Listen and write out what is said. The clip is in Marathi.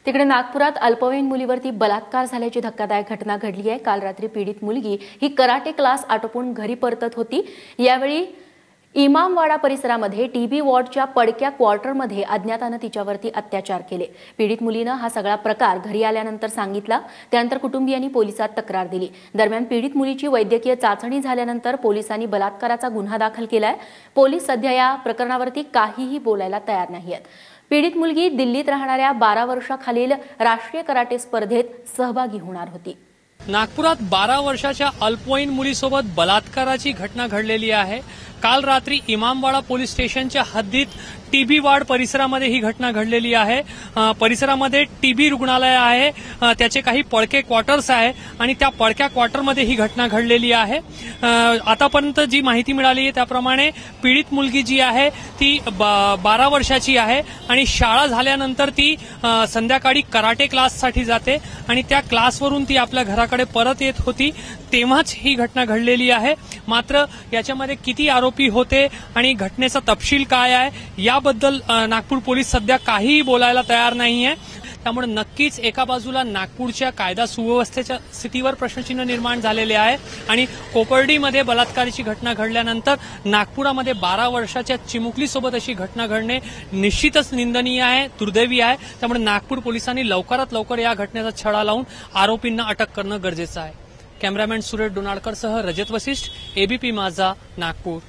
तिकडे नागपुरात अल्पवयीन मुलीवरती बलात्कार झाल्याची धक्कादायक घटना घडली आहे। काल रात्री पीडित मुलगी ही कराटे क्लास आटोपून घरी परतत होती। यावेळी इमामवाडा परिसरामध्ये टीबी वॉर्डच्या पडक्या क्वार्टरमध्ये अज्ञाताने तिच्यावरती अत्याचार केले। पीडित मुलीने हा सगळा प्रकार घरी आल्यानंतर सांगितला। त्यानंतर कुटुंबियांनी पोलिसात तक्रार दिली। दरम्यान पीडित मुलीची वैद्यकीय चाचणी झाल्यानंतर पोलिसांनी बलात्काराचा गुन्हा दाखल केलाय। पोलीस सध्या या प्रकरणावरती काहीही बोलायला तयार नाहीयेत। पीडित मुलगी दिल्लीत राहणाऱ्या 12 वर्षाखालील राष्ट्रीय कराटे स्पर्धेत सहभागी होणार होती। नागपुरात 12 वर्षाच्या अल्पवयीन मुलीसोबत बलात्काराची घटना घडलेली आहे। काल रात्री इमामवाडा पोलीस स्टेशनच्या हद्दीत टीबी वार्ड परिसरामध्ये ही घटना घडलेली आहे। परिसरामध्ये टीबी रुग्णालय आहे, त्याचे काही पडके क्वार्टर्स आहे आणि त्या पडक्या क्वार्टरमध्ये ही घटना घडलेली आहे। आतापर्यंत जी माहिती मिळाली आहे त्याप्रमाणे पीडित मुलगी जी आहे ती 12 वर्षाची आहे आणि शाळा झाल्यानंतर ती संध्याकाळी कराटे क्लाससाठी जाते आणि त्या क्लासवरून ती आपल्या घराकडे परत येत होती, तेव्हाच ही घटना घडलेली आहे। मात्र याच्यामध्ये किती आरोपी होते आणि घटनेचा तपशील काय आहे याबद्दल नागपूर पोलीस सध्या काहीही बोलायला तयार नाहीये। त्यामुळे नक्कीच एका बाजूला नागपूरच्या कायदा सुव्यवस्थेच्या स्थितीवर प्रश्नचिन्ह निर्माण झालेले आहे आणि कोपर्डीमध्ये बलात्काराची घटना घडल्यानंतर नागपुरामध्ये 12 वर्षाच्या चिमुकलीसोबत अशी घटना घडणे निश्चितच निंदनीय आहे, दुर्दैवी आहे। त्यामुळे नागपूर पोलिसांनी लवकरात लवकर या घटनेचा छडा लावून आरोपींना अटक करणं गरजेचं आहे। कॅमेरामॅन सुरेश डोनाळकरसह रजत वशिष्ठ, एबीपी माझा, नागपूर।